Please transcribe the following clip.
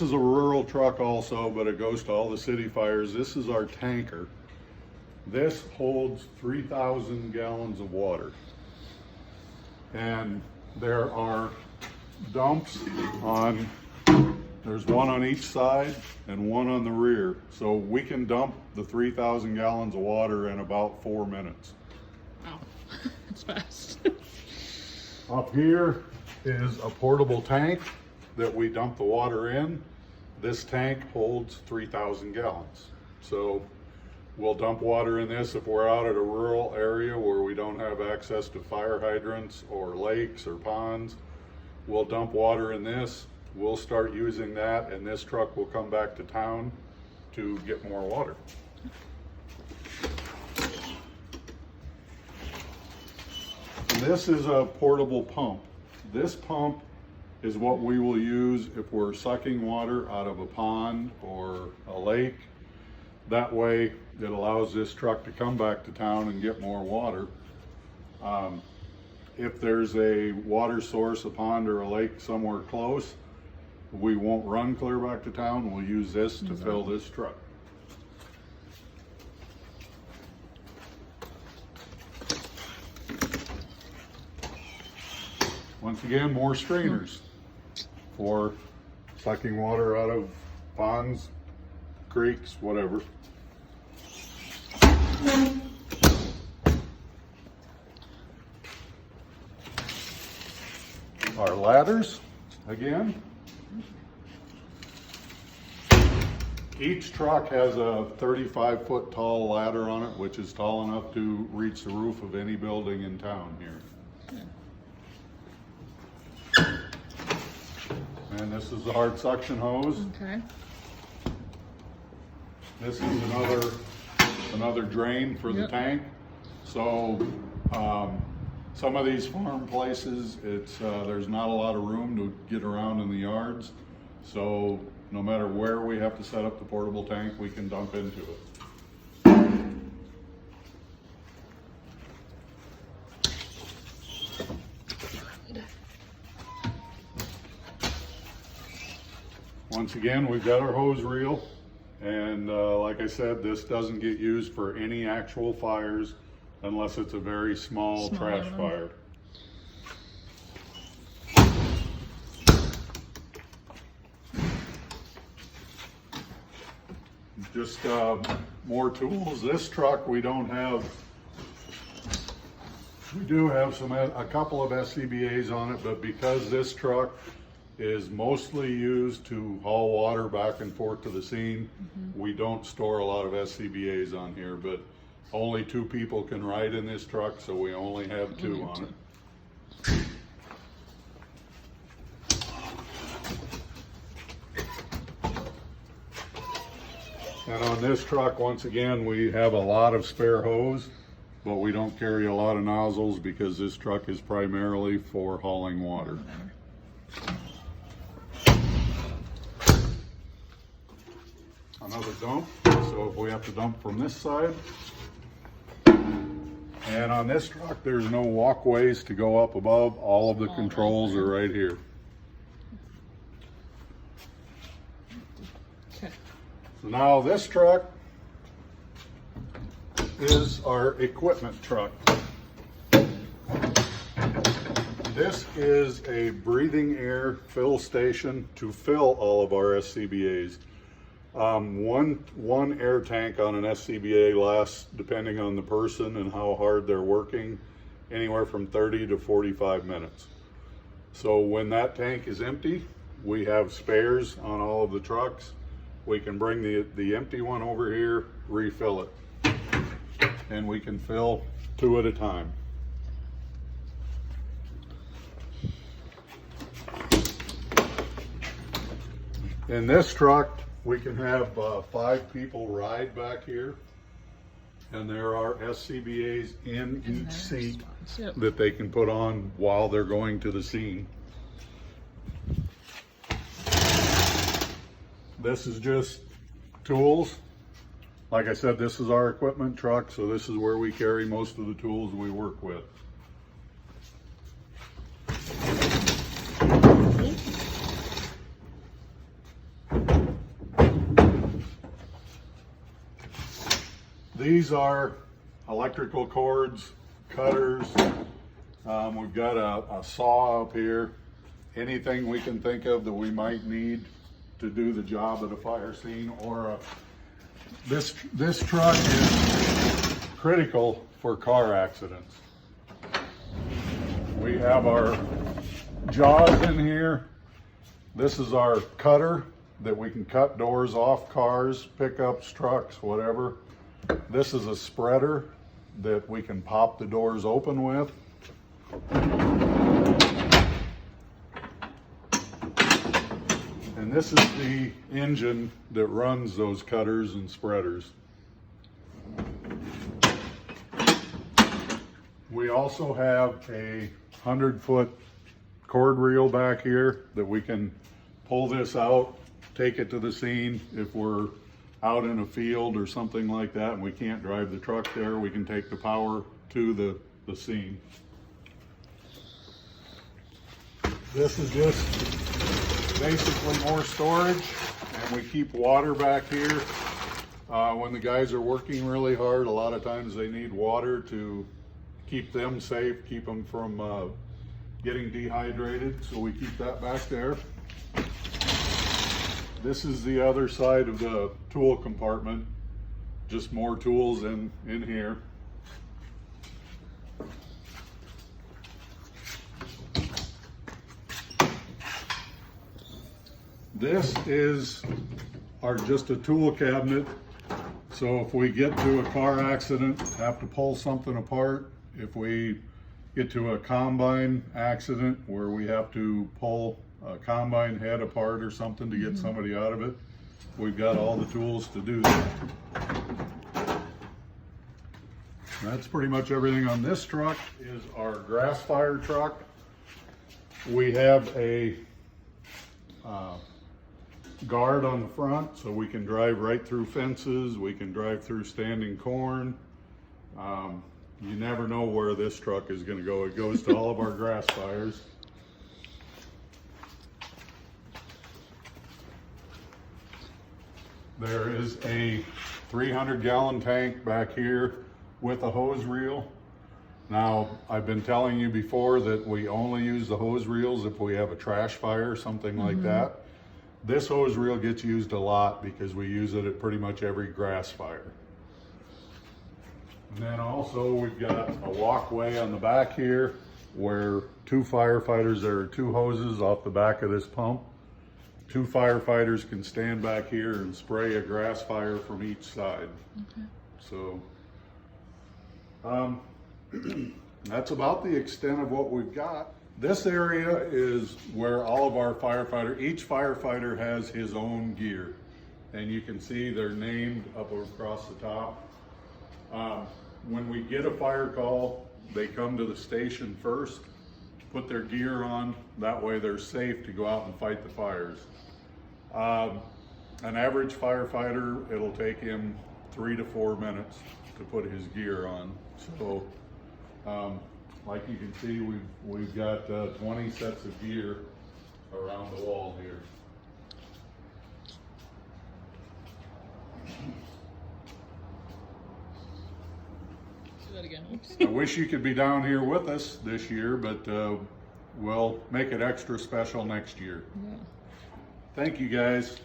This is a rural truck also, but it goes to all the city fires. This is our tanker. This holds 3,000 gallons of water. And there are dumps on, there's one on each side and one on the rear. So we can dump the 3,000 gallons of water in about 4 minutes. Wow, it's fast. Up here is a portable tank that we dump the water in. This tank holds 3,000 gallons. So we'll dump water in this if we're out at a rural area where we don't have access to fire hydrants or lakes or ponds. We'll dump water in this. We'll start using that, and this truck will come back to town to get more water. And this is a portable pump. This pump is what we will use if we're sucking water out of a pond or a lake. That way it allows this truck to come back to town and get more water. If there's a water source, a pond or a lake somewhere close, we won't run clear back to town. We'll use this to fill this truck. Once again, more strainers for sucking water out of ponds, creeks, whatever. Our ladders, again. Each truck has a 35-foot tall ladder on it, which is tall enough to reach the roof of any building in town here. And this is the hard suction hose. Okay. This is another drain for the tank. So some of these farm places, there's not a lot of room to get around in the yards. So no matter where we have to set up the portable tank, we can dump into it. Once again, we've got our hose reel, and like I said, this doesn't get used for any actual fires unless it's a very small trash fire. Just more tools. This truck we don't have. We do have a couple of SCBA's on it, but because this truck is mostly used to haul water back and forth to the scene, we don't store a lot of SCBA's on here, but only 2 people can ride in this truck, so we only have 2 on it. And on this truck, once again, we have a lot of spare hose, but we don't carry a lot of nozzles because this truck is primarily for hauling water. Another dump, so if we have to dump from this side. And on this truck, there's no walkways to go up above. All of the controls are right here. Okay. So now this truck is our equipment truck. This is a breathing air fill station to fill all of our SCBA's. One air tank on an SCBA lasts, depending on the person and how hard they're working, anywhere from 30 to 45 minutes. So when that tank is empty, we have spares on all of the trucks. We can bring the empty one over here, refill it, and we can fill 2 at a time. In this truck, we can have 5 people ride back here, and there are SCBA's in each seat that they can put on while they're going to the scene. This is just tools. Like I said, this is our equipment truck, so this is where we carry most of the tools we work with. These are electrical cords, cutters. We've got a saw up here. Anything we can think of that we might need to do the job at a fire scene, or this truck is critical for car accidents. We have our jaws in here. This is our cutter that we can cut doors off cars, pickups, trucks, whatever. This is a spreader that we can pop the doors open with. And this is the engine that runs those cutters and spreaders. We also have a 100-foot cord reel back here that we can pull this out, take it to the scene. If we're out in a field or something like that and we can't drive the truck there, we can take the power to the scene. This is just basically more storage, and we keep water back here. When the guys are working really hard, a lot of times they need water to keep them safe, keep them from getting dehydrated, so we keep that back there. This is the other side of the tool compartment, just more tools in here. This is just a tool cabinet. So if we get to a car accident, have to pull something apart, if we get to a combine accident where we have to pull a combine head apart or something to get somebody out of it, we've got all the tools to do that. That's pretty much everything on this truck. Is our grass fire truck. We have a guard on the front, so we can drive right through fences, we can drive through standing corn. You never know where this truck is going to go. It goes to all of our grass fires. There is a 300-gallon tank back here with a hose reel. Now, I've been telling you before that we only use the hose reels if we have a trash fire, something like that. This hose reel gets used a lot because we use it at pretty much every grass fire. And then also we've got a walkway on the back here where two firefighters, there are two hoses off the back of this pump. Two firefighters can stand back here and spray a grass fire from each side. Okay. So that's about the extent of what we've got. This area is where all of our each firefighter has his own gear. And you can see they're named up across the top. When we get a fire call, they come to the station first, put their gear on, that way they're safe to go out and fight the fires. An average firefighter, it'll take him 3 to 4 minutes to put his gear on. So, like you can see, we've got 20 sets of gear around the wall here. Do that again. Oops. I wish you could be down here with us this year, but we'll make it extra special next year. Yeah. Thank you, guys.